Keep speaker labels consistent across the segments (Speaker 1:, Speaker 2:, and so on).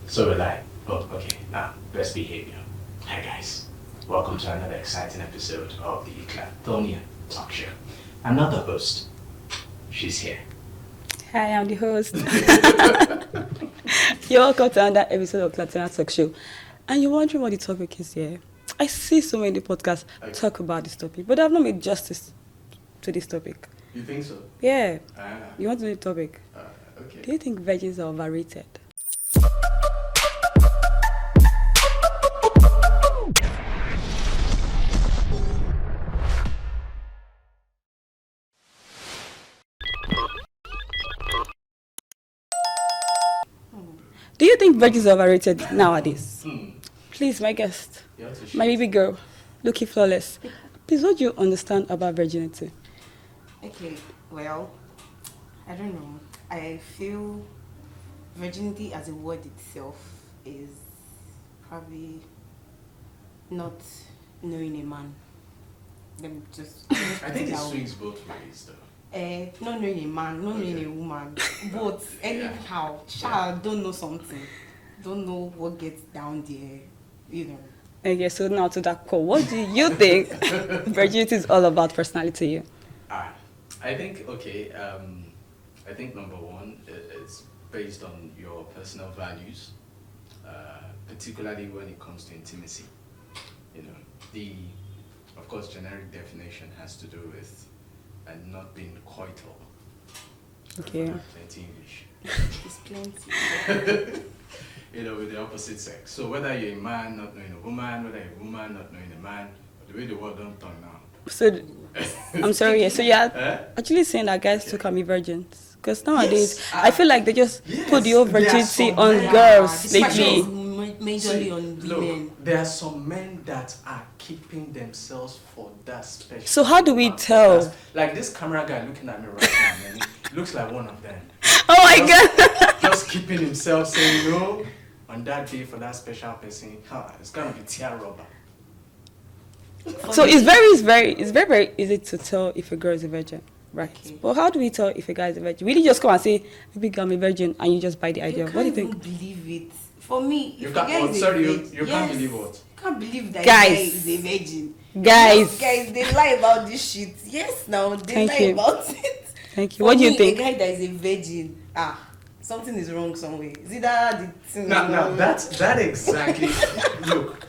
Speaker 1: So we're like, oh, okay, now best behavior. Hi guys, welcome to another exciting episode of the Claptonia Talk Show. I'm not the host. She's here.
Speaker 2: Hi, I'm the host. You're welcome to another episode of Claptonia Talk Show. And you're wondering what the topic is here. I see so many podcasts talk about this topic, but I've not made justice to this topic.
Speaker 1: You think so?
Speaker 2: Yeah. You want to know the topic?
Speaker 1: Okay.
Speaker 2: Do you think virgins are overrated? Do you think virgins are overrated nowadays? Please, my guest, my baby girl, looking flawless. Please, what do you understand about virginity?
Speaker 3: Okay, well, I don't know. I feel virginity as a word itself is probably not knowing a man. Let me just.
Speaker 1: I think it swings both ways though.
Speaker 3: Not knowing a man, not knowing a woman. Both, anyhow. Child, don't know something. Don't know what gets down there, you know.
Speaker 2: Okay, so now to that call. What do you think virginity is all about personality to you?
Speaker 1: I think, I think number one, it's based on your personal values, particularly when it comes to intimacy. You know, of course, generic definition has to do with not being coital.
Speaker 2: Okay.
Speaker 1: Plenty English.
Speaker 3: It's plenty.
Speaker 1: You know, with the opposite sex. So whether you're a man not knowing a woman, whether you're a woman not knowing a man, the way the world don't turn now.
Speaker 2: So, I'm sorry, yeah. So you're actually saying that guys too can be virgins? Because nowadays, I feel like they just put the whole virginity on girls lately.
Speaker 3: Majorly on women.
Speaker 1: Look, there are some men that are keeping themselves for that special.
Speaker 2: So how do we tell?
Speaker 1: Like this camera guy looking at me right now, man, he looks like one of them.
Speaker 2: Oh my God!
Speaker 1: Just keeping himself saying, no, on that day for that special person, it's gonna be tear rubber.
Speaker 2: So it's very easy to tell if a girl is a virgin, right?
Speaker 3: Okay.
Speaker 2: But how do we tell if a guy is a virgin? Will you just come and say, "Baby, I'm a virgin," and you just buy the idea? What do you think?
Speaker 3: You can't even believe it. For me,
Speaker 1: You
Speaker 3: if
Speaker 1: can't.
Speaker 3: a guy is a virgin,
Speaker 1: You can't believe what?
Speaker 3: You can't believe that
Speaker 2: Guys.
Speaker 3: a guy is a virgin.
Speaker 2: Guys,
Speaker 3: They lie about this shit. Yes, now they
Speaker 2: Thank
Speaker 3: lie
Speaker 2: you.
Speaker 3: about it.
Speaker 2: thank you. What do you think?
Speaker 3: A guy that is a virgin, something is wrong somewhere. Is it that the thing?
Speaker 1: Now that exactly. Look,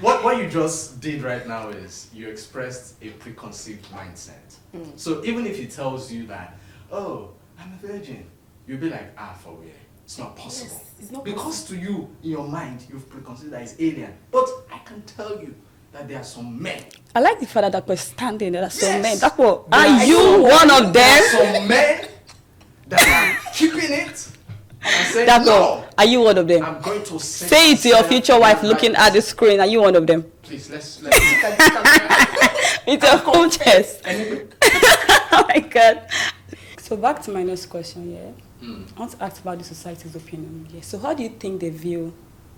Speaker 1: what you just did right now is you expressed a preconceived mindset. So even if he tells you that, oh, I'm a virgin, you'll be like, for real, it's not possible.
Speaker 3: Yes, it's not
Speaker 1: because to you, in your mind, you've preconceived that it's alien. But I can tell you that there are some men.
Speaker 2: I like the fact that we're standing there. That's so
Speaker 1: Yes.
Speaker 2: men. That's what.
Speaker 1: There
Speaker 2: Are you one of
Speaker 1: There are
Speaker 2: them?
Speaker 1: some men that are keeping it and saying,
Speaker 2: That's
Speaker 1: no,
Speaker 2: all. Are you one of them?
Speaker 1: I'm going to
Speaker 2: Say it to your future wife looking at the screen. Are you one of them?
Speaker 1: Please, let's
Speaker 2: With your own chest.
Speaker 1: Anyway.
Speaker 2: Oh my God. So back to my next question, yeah. I want to ask about the society's opinion. Yeah. So how do you think they view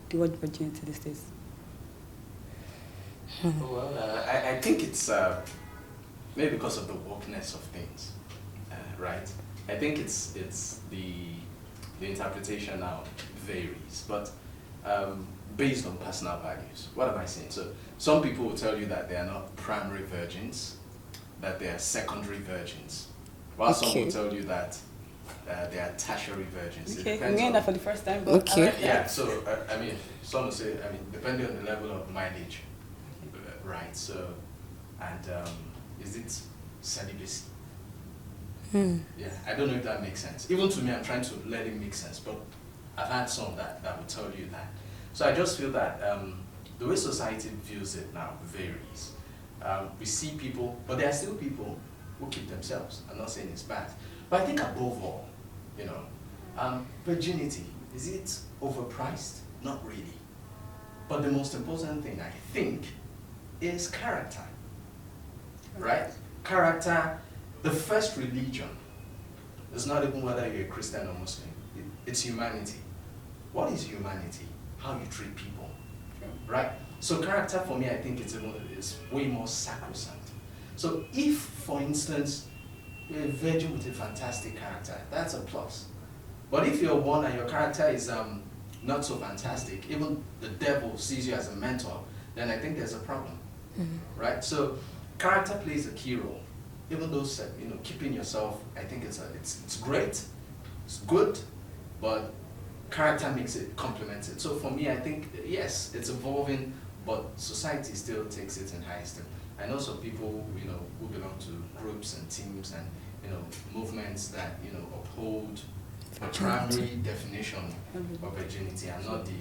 Speaker 2: the word virginity these days?
Speaker 1: Well, I think it's maybe because of the wokeness of things, right? I think it's the interpretation now varies, but based on personal values. What am I saying? So some people will tell you that they are not primary virgins, that they are secondary virgins, while some will tell you that they are tertiary virgins.
Speaker 2: Okay, I'm hearing that for the first time. But
Speaker 1: Yeah, so I mean, some will say, depending on the level of mileage, right? So, and is it celibacy? Yeah, I don't know if that makes sense. Even to me, I'm trying to let it make sense, but I've had some that will tell you that. So I just feel that the way society views it now varies. We see people, but there are still people who keep themselves. I'm not saying it's bad, but I think above all, virginity, is it overpriced? Not really. But the most important thing, I think, is character. Right? Character, the first religion, is not even whether you're a Christian or Muslim. It's humanity. What is humanity? How you treat people. Right? So character for me, I think it's way more sacrosanct. So if, for instance, you're a virgin with a fantastic character, that's a plus. But if you're one and your character is not so fantastic, even the devil sees you as a mentor, then I think there's a problem, right? So character plays a key role. Even though, keeping yourself, I think it's great, it's good, but character makes it, complements it. So for me, I think, yes, it's evolving, but society still takes it in high esteem. I know some people, who belong to groups and teams and, movements that, uphold the primary definition of virginity and not the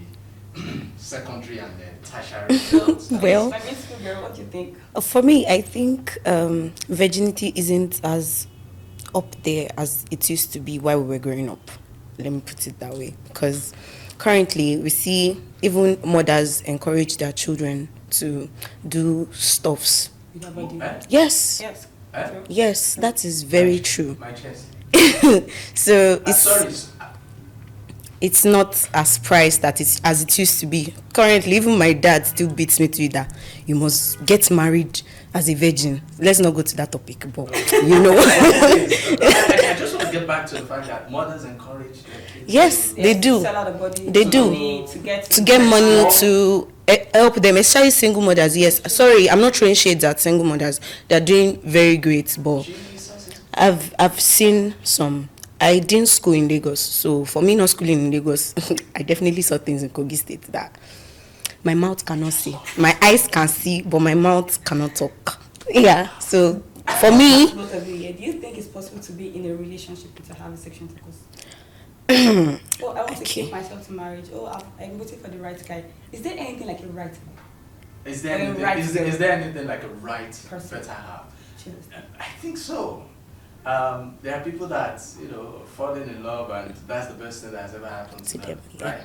Speaker 1: secondary and the tertiary results.
Speaker 2: Well, what do you think?
Speaker 4: For me, I think virginity isn't as up there as it used to be while we were growing up. Let me put it that way. Because currently, we see even mothers encourage their children to do stuffs. Yes.
Speaker 2: Yes.
Speaker 4: Yes, that is very true.
Speaker 1: My chest.
Speaker 4: So
Speaker 1: Sorry.
Speaker 4: it's not as priced as it used to be. Currently, even my dad still beats me to it that you must get married as a virgin. Let's not go to that topic, but
Speaker 1: I just want to get back to the fact that mothers encourage their kids.
Speaker 4: Yes, they do.
Speaker 2: Sell out the body,
Speaker 4: They do.
Speaker 2: money, to
Speaker 4: get money to help them, especially single mothers. Yes, sorry, I'm not throwing shades at single mothers. They're doing very great, but I've seen some. I didn't school in Lagos, so for me not schooling in Lagos, I definitely saw things in Kogi State that my mouth cannot see. My eyes can see, but my mouth cannot talk. Yeah, so for me...
Speaker 2: Do you think it's possible to be in a relationship without having sexual intercourse? I want to keep myself to marriage. I'm waiting for the right guy. Is there anything like a right guy?
Speaker 1: Is there anything like a right
Speaker 2: person
Speaker 1: better half?
Speaker 2: Cheers.
Speaker 1: I think so. There are people that falling in love and that's the best thing that's ever happened to them, right?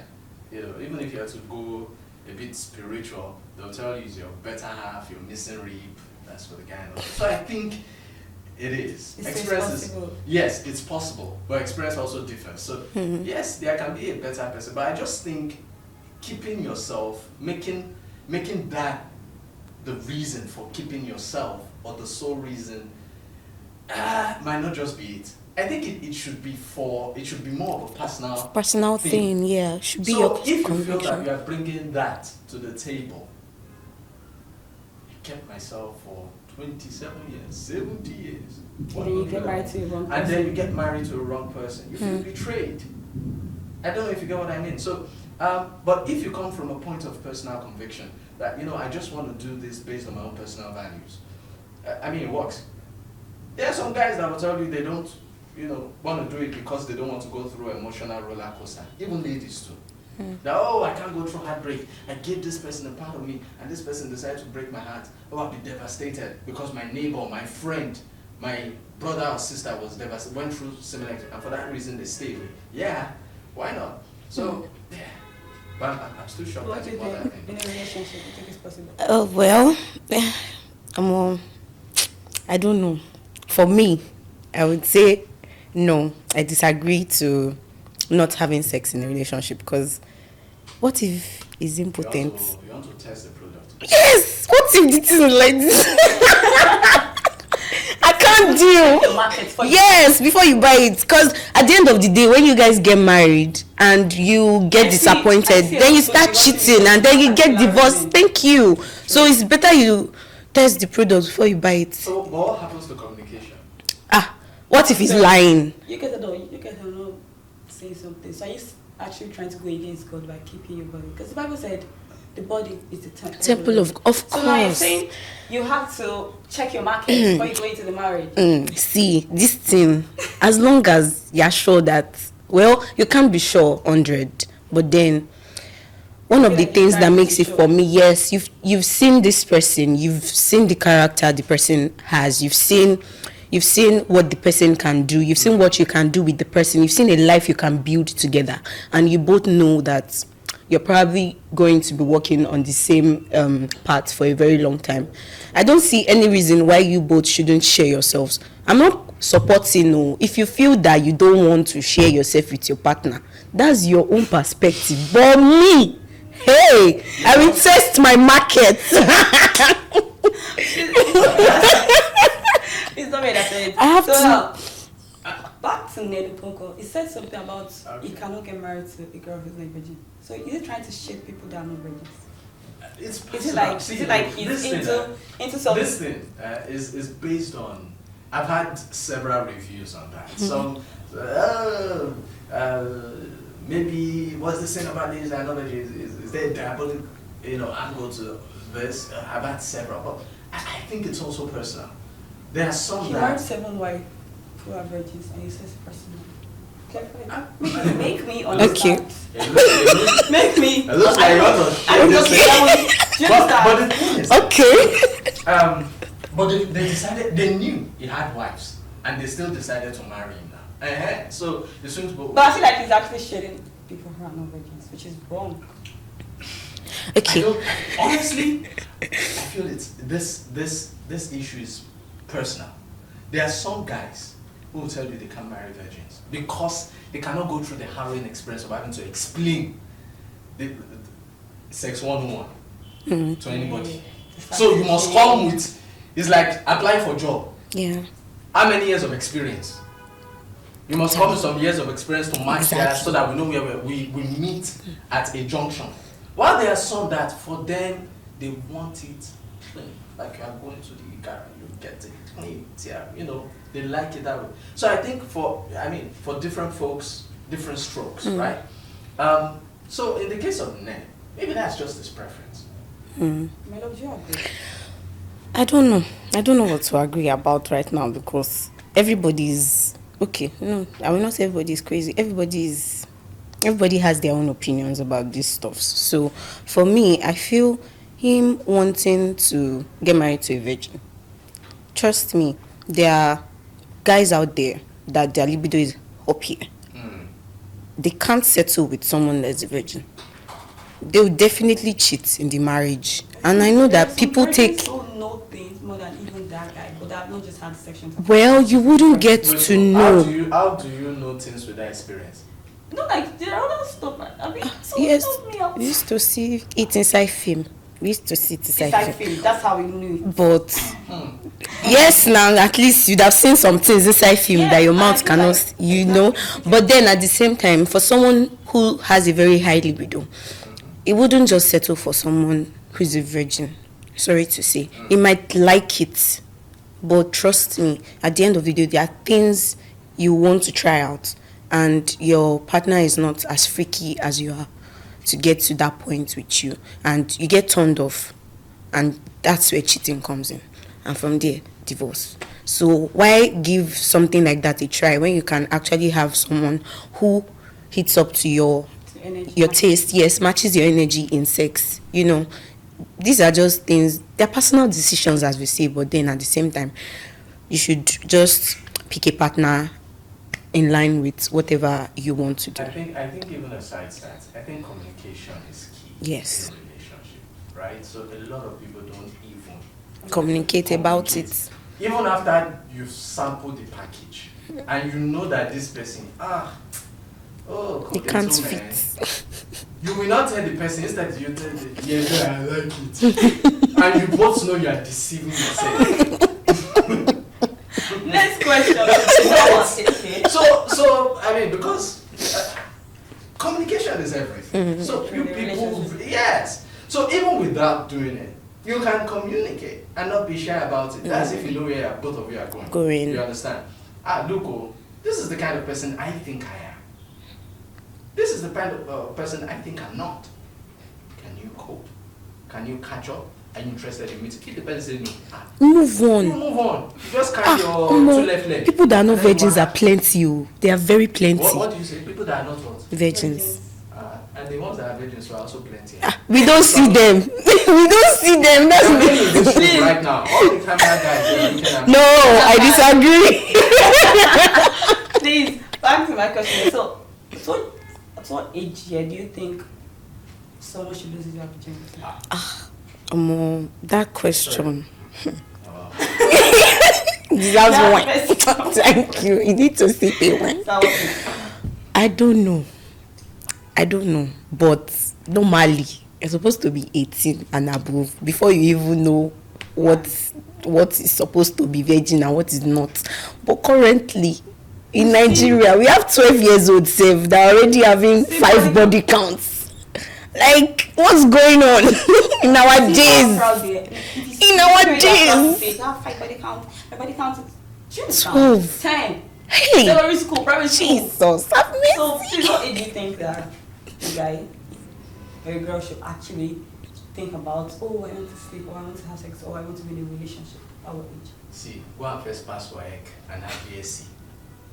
Speaker 1: Even if you have to go a bit spiritual, they'll tell you it's your better half, your missing rib. That's for the guy. So I think it is. Yes, it's possible, but experience also differs. So yes, there can be a better person, but I just think keeping yourself, making that the reason for keeping yourself or the sole reason might not just be it. I think it should be more of a personal
Speaker 4: thing. Yeah, should be
Speaker 1: so
Speaker 4: your
Speaker 1: if you
Speaker 4: conviction.
Speaker 1: feel that you are bringing that to the table, I kept myself for 27 years, 70 years.
Speaker 2: And then you get married to a wrong person.
Speaker 1: And then you get married to a wrong person. You feel betrayed. I don't know if you get what I mean. So, but if you come from a point of personal conviction that I just want to do this based on my own personal values, it works. There are some guys that will tell you they don't, want to do it because they don't want to go through an emotional roller coaster. Even ladies too. That, I can't go through heartbreak. I gave this person a part of me, and this person decided to break my heart. I'll be devastated because my neighbor, my friend, my brother or sister was devastated, went through similar, and for that reason they stayed. Yeah, why not? So, yeah. But I'm still shocked.
Speaker 2: What do you think in a relationship? Do you think it's possible?
Speaker 4: I don't know. For me, I would say no. I disagree to not having sex in a relationship because what if he's impotent?
Speaker 1: You want to test the product?
Speaker 4: Yes! What if it isn't like this? I can't deal. Yes, before you buy it. Because at the end of the day, when you guys get married and you get disappointed, then you start cheating and then you get divorced. Thank you. So it's better you test the product before you buy it.
Speaker 1: So what happens to communication?
Speaker 4: What if he's lying?
Speaker 2: You guys are not saying something. So are you actually trying to go against God by keeping your body? Because the Bible said the body is the temple of
Speaker 4: course.
Speaker 2: So now you're saying you have to check your market before you go into the marriage.
Speaker 4: See, this thing, as long as you're sure that, you can't be sure 100, but then one of the things that makes it for me, yes, you've seen this person, you've seen the character the person has, you've seen what the person can do, you've seen what you can do with the person, you've seen a life you can build together, and you both know that you're probably going to be working on the same path for a very long time. I don't see any reason why you both shouldn't share yourselves. I'm not supporting, if you feel that you don't want to share yourself with your partner, that's your own perspective. But me, hey, I will test my market.
Speaker 2: It's not me that said.
Speaker 4: I have to.
Speaker 2: back to Nelly Ponko. He said something about he cannot get married to a girl who's not a virgin. So is he trying to shade people that are not virgins? Is it like he's into something?
Speaker 1: This thing is based on. I've had several reviews on that. Some maybe what's the thing about this analogy? Is there a diabolic, angle to this? I've had several, but I think it's also personal. There are some
Speaker 2: he
Speaker 1: that
Speaker 2: married 7 wives who are virgins, and he says personal. Make me understand.
Speaker 4: Okay.
Speaker 2: Make me.
Speaker 1: It looks like you want to share this thing. But the thing is,
Speaker 4: Okay.
Speaker 1: but they decided, they knew he had wives, and they still decided to marry him now. So the swings both.
Speaker 2: But I feel like he's actually shading people who are not virgins, which is wrong.
Speaker 4: Okay.
Speaker 1: Honestly, I feel this issue is personal. There are some guys who will tell you they can't marry virgins because they cannot go through the harrowing experience of having to explain the sex 101 to anybody. So you must come with, it's like applying for a job.
Speaker 4: Yeah.
Speaker 1: How many years of experience? You must come with some years of experience to match that so that we know where we meet at a junction. While there are some that for them, they want it clean. Like you are going to the garage, you get it clean. Yeah, they like it that way. So I think for different folks, different strokes, right? So in the case of Nen, maybe that's just his preference.
Speaker 2: My love, do you agree?
Speaker 4: I don't know. I don't know what to agree about right now because everybody's okay. No, I will not say everybody's crazy. Everybody has their own opinions about this stuff. So for me, I feel him wanting to get married to a virgin. Trust me, there are guys out there that their libido is up here. They can't settle with someone that's a virgin. They will definitely cheat in the marriage. And I know that people take...
Speaker 2: know things more than even that guy, but I've not just had sections.
Speaker 4: Well, you wouldn't get to know.
Speaker 1: How do you know things with that experience?
Speaker 2: No, like, there are other stuff. I mean,
Speaker 4: Yes,
Speaker 2: told me out.
Speaker 4: we used to see it inside film. We used to see it inside film.
Speaker 2: That's how we knew it.
Speaker 4: But yes, now at least you'd have seen some things inside film that your mouth cannot, But then at the same time, for someone who has a very high libido, it wouldn't just settle for someone who's a virgin. Sorry to say, he might like it, but trust me, at the end of the day, there are things you want to try out, and your partner is not as freaky as you are to get to that point with you, and you get turned off, and that's where cheating comes in, and from there, divorce. So why give something like that a try when you can actually have someone who hits up to your taste, yes, matches your energy in sex? These are just things, they're personal decisions, as we say, but then at the same time, you should just pick a partner in line with whatever you want to do.
Speaker 1: I think even aside that, I think communication is key
Speaker 4: Yes.
Speaker 1: in a relationship, right? So a lot of people don't even
Speaker 4: Communicate about it.
Speaker 1: Even after you've sampled the package and you know that this person,
Speaker 4: it can't fit.
Speaker 1: You will not tell the person, instead you tell the yes, I like it. And you both know you are deceiving yourself.
Speaker 2: Next question.
Speaker 1: So I mean, because communication is everything. So you people, yes. So even without doing it, you can communicate and not be shy about it. That's if you know where both of you are going. You understand? Look, this is the kind of person I think I am. This is the kind of person I think I'm not. Can you cope? Can you catch up? Are you interested in me? Keep the person saying no.
Speaker 4: Move on.
Speaker 1: You move on. You just carry your two left legs.
Speaker 4: People that are not virgins are plenty. They are very plenty.
Speaker 1: What do you say? People that are not what?
Speaker 4: Virgins.
Speaker 1: And the ones that are virgins are also plenty.
Speaker 4: We don't see them. We don't see them. That's
Speaker 1: me. Right now, all the camera guys.
Speaker 4: No, I disagree.
Speaker 2: Please, back to my question. So at what age here do you think someone should lose their virginity?
Speaker 4: That question. That's one. Thank you. You need to see it one. I don't know. But normally, you're supposed to be 18 and above before you even know what is supposed to be virgin and what is not. But currently, In Nigeria, we have 12 years old self that are already having 5 body counts. Like, what's going on in our days? In our days.
Speaker 2: You have 5 body count. My body count is
Speaker 4: 12.
Speaker 2: 10.
Speaker 4: Hey.
Speaker 2: Secondary school, primary school.
Speaker 4: Jesus, have mercy.
Speaker 2: So, please, what age do you think that a guy or a girl should actually think about, oh, I want to sleep, or I want to have sex, or I want to be in a relationship? At what age?
Speaker 1: See, go and first pass WAEC and have BSc.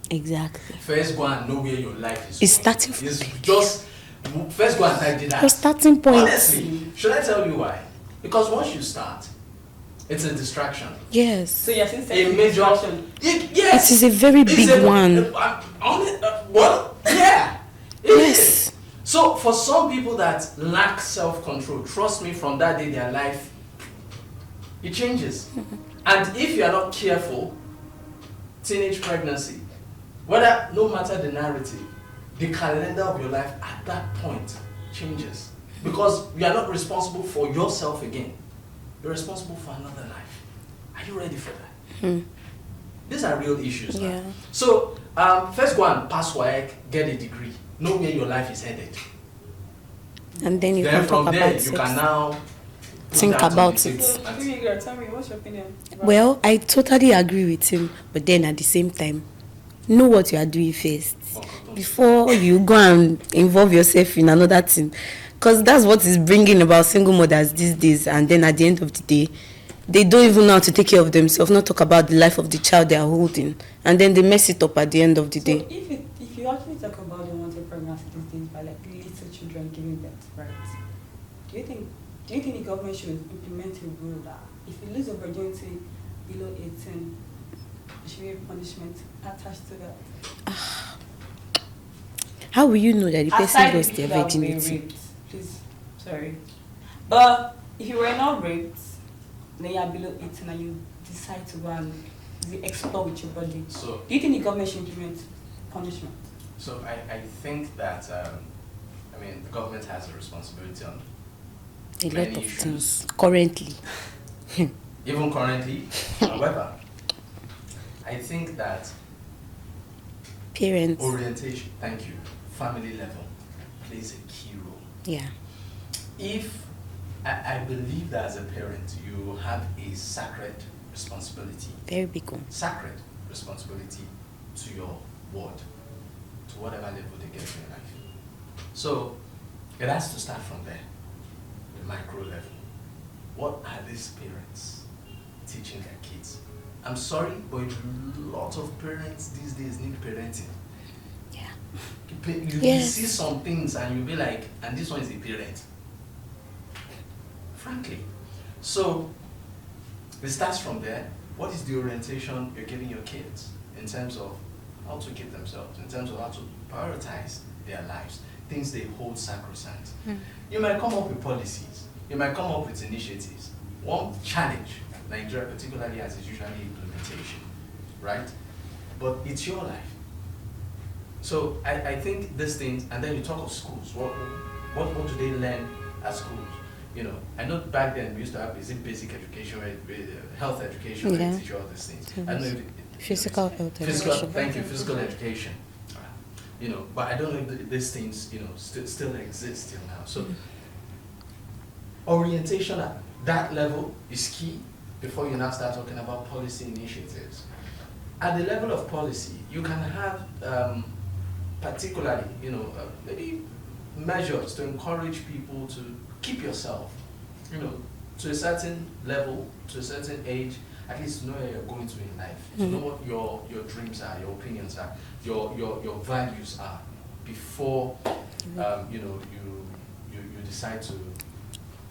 Speaker 4: Exactly.
Speaker 1: First go and know where your life is.
Speaker 4: It's starting
Speaker 1: from. It's just first go and type that.
Speaker 4: Your starting point.
Speaker 1: Honestly, should I tell you why? Because once you start, it's a distraction.
Speaker 4: Yes.
Speaker 2: So you're saying
Speaker 1: a major
Speaker 2: distraction.
Speaker 1: Yes.
Speaker 4: It is a very big one.
Speaker 1: What? Yeah.
Speaker 4: Yes.
Speaker 1: Is. So for some people that lack self-control, trust me, from that day their life it changes. And if you are not careful, teenage pregnancy, whether no matter the narrative, the calendar of your life at that point changes. Because you are not responsible for yourself again. You're responsible for another life. Are you ready for that? These are real issues.
Speaker 4: Yeah.
Speaker 1: Now. So first go and pass WAEC, get a degree, know where your life is headed.
Speaker 4: And then you
Speaker 1: Then
Speaker 4: can
Speaker 1: from
Speaker 4: talk
Speaker 1: there
Speaker 4: about
Speaker 1: you
Speaker 4: it.
Speaker 1: can now
Speaker 4: Think about it.
Speaker 2: So, tell me, what's your opinion?
Speaker 4: Well, I totally agree with him, but then at the same time, know what you are doing first before you go and involve yourself in another thing, because that's what is bringing about single mothers these days. And then at the end of the day, they don't even know how to take care of themselves, not talk about the life of the child they are holding, and then they mess it up at the end of the day.
Speaker 2: If you actually talk about the unwanted pregnancy these days by like little children giving birth, right? Do you think the government should implement a rule that if you lose your virginity below 18, there should be a punishment attached to that?
Speaker 4: How will you know that the person
Speaker 2: Aside
Speaker 4: lost
Speaker 2: the
Speaker 4: their
Speaker 2: people that were
Speaker 4: virginity?
Speaker 2: raped, please, sorry. But if you were not raped, then you are below 18 and you decide to go and explore with your body.
Speaker 1: So,
Speaker 2: do you think the government should implement punishment?
Speaker 1: So I think that the government has a responsibility on
Speaker 4: A
Speaker 1: many
Speaker 4: lot of
Speaker 1: issues.
Speaker 4: things currently.
Speaker 1: Even currently, however, I think that
Speaker 4: Parents.
Speaker 1: orientation, thank you, family level plays a key role.
Speaker 4: Yeah.
Speaker 1: If I believe that as a parent, you have a sacred responsibility,
Speaker 4: Very big one.
Speaker 1: sacred responsibility to your ward, to whatever level they get in your life. So it has to start from there, the micro level. What are these parents teaching their kids? I'm sorry, but a lot of parents these days need parenting.
Speaker 4: Yeah.
Speaker 1: You
Speaker 4: Yes.
Speaker 1: see some things and you'll be like, and this one is a parent. Frankly. So it starts from there. What is the orientation you're giving your kids in terms of how to keep themselves, in terms of how to prioritize their lives, things they hold sacrosanct? You might come up with policies, you might come up with initiatives. One challenge Nigeria particularly has is usually implementation, right? But it's your life. So I think these things, and then you talk of schools. What do they learn at schools? You know, I know back then we used to have basic education, health education, where they teach you all these things. I don't know if
Speaker 4: Physical health
Speaker 1: physical,
Speaker 4: education.
Speaker 1: thank you, physical education. You know, but I don't know if these things, you know, still exist till now. So orientation at that level is key before you now start talking about policy initiatives. At the level of policy, you can have particularly, you know, maybe measures to encourage people to keep yourself, you know, to a certain level, to a certain age, at least to know where you're going to in life, to know what your dreams are, your opinions are, your values are, before you know you decide to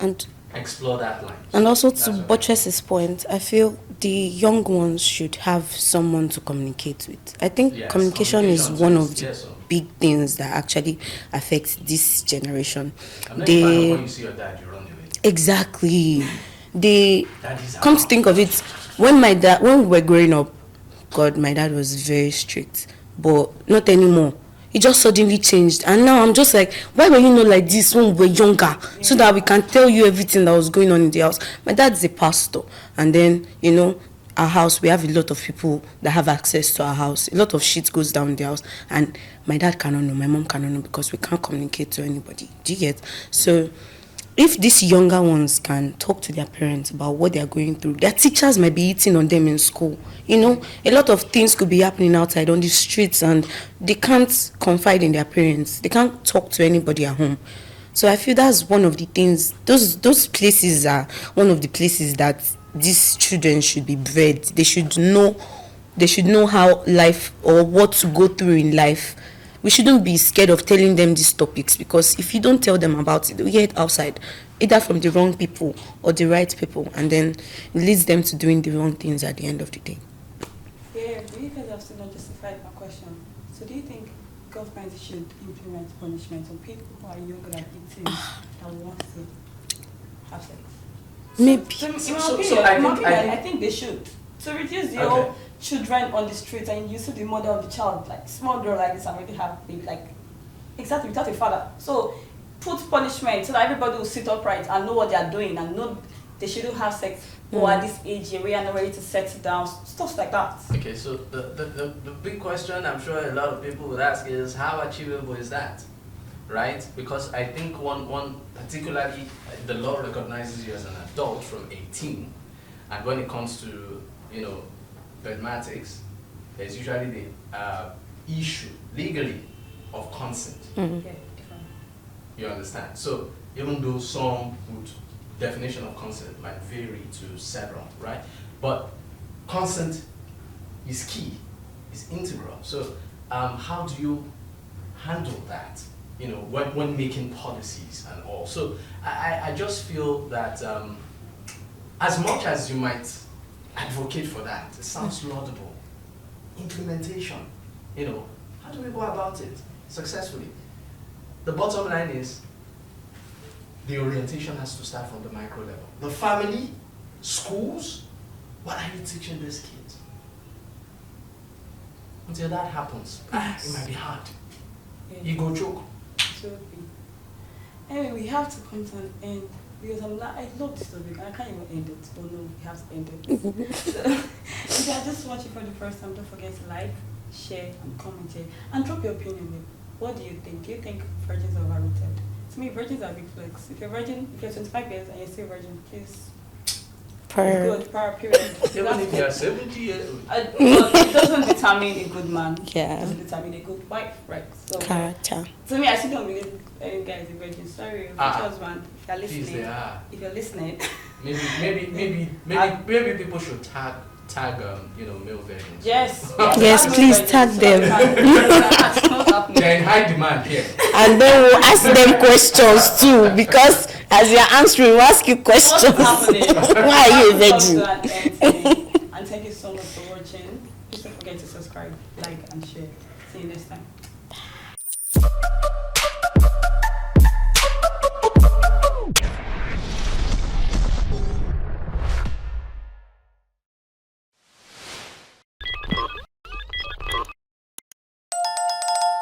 Speaker 4: And
Speaker 1: explore that line.
Speaker 4: And also
Speaker 1: That's
Speaker 4: to
Speaker 1: what I
Speaker 4: buttress his point, I feel the young ones should have someone to communicate with. I think
Speaker 1: Yes,
Speaker 4: communication is one of the
Speaker 1: yes, so.
Speaker 4: big things that actually affects this generation.
Speaker 1: I'm not a fan of when you see your dad, you run away.
Speaker 4: Exactly. They
Speaker 1: Daddies are
Speaker 4: come to think of it, when we were growing up, God, my dad was very strict, but not anymore. It just suddenly changed, and now I'm just like, why were you not like this when we were younger, so that we can tell you everything that was going on in the house? My dad's a pastor, and then, you know, our house, we have a lot of people that have access to our house. A lot of shit goes down in the house, and my dad cannot know, my mom cannot know, because we can't communicate to anybody. Do you get? So if these younger ones can talk to their parents about what they are going through, their teachers might be eating on them in school. You know, a lot of things could be happening outside on the streets, and they can't confide in their parents. They can't talk to anybody at home. So I feel that's one of the things, those places are one of the places that these children should be bred. They should know how life, or what to go through in life. We shouldn't be scared of telling them these topics, because if you don't tell them about it, they'll hear it outside, either from the wrong people or the right people, and then it leads them to doing the wrong things at the end of the day.
Speaker 2: Yeah, but you guys have still not justified my question. So do you think government should implement punishment on people who are younger than 18 that want to have sex?
Speaker 4: Maybe.
Speaker 2: I think they should. To reduce your children on the streets, and you see the mother of the child, like small girl like this, already have baby, like exactly without a father. So put punishment so that everybody will sit upright and know what they are doing, and know they shouldn't have sex or at this age we are not ready to settle down, stuff like that.
Speaker 1: Okay, so the big question I'm sure a lot of people would ask is, how achievable is that? Right? Because I think one particularly, the law recognizes you as an adult from 18, and when it comes to, mathematics, there's usually the issue legally of consent.
Speaker 2: Okay.
Speaker 1: You understand? So even though some definition of consent might vary to several, right? But consent is key, is integral. So how do you handle that? When making policies and all. So I just feel that as much as you might advocate for that, it sounds laudable. Implementation, how do we go about it successfully? The bottom line is, the orientation has to start from the micro level. The family, schools, what are you teaching these kids? Until that happens, it might be hard.
Speaker 2: Yeah.
Speaker 1: You go choke.
Speaker 2: Absolutely. Anyway, we have to come to an end, because I love this topic. I can't even end it. Oh no, we have to end it. So, if you are just watching for the first time, don't forget to like, share, and comment here, and drop your opinion. What do you think? Do you think virgins are overrated? To me, virgins are big flex. If you're 25 years and you're still a virgin, please. Good, period.
Speaker 1: Even if you're 70 years old.
Speaker 2: It doesn't determine a good man.
Speaker 4: Yeah.
Speaker 2: It doesn't determine a good wife, right? So,
Speaker 4: Character.
Speaker 2: to me, I still don't believe any guy is a virgin. Sorry, your husband, if you're listening.
Speaker 1: Please, they are.
Speaker 2: If you're listening.
Speaker 1: Maybe people should tag male virgins.
Speaker 2: Yes.
Speaker 4: Yes, please tag them.
Speaker 1: They're in high demand here.
Speaker 4: And then we'll ask them questions too, because as you're answering, we'll ask you questions. Why are you a virgin?
Speaker 2: And thank you so much for watching. Please don't forget to subscribe, like, and share. See you next time.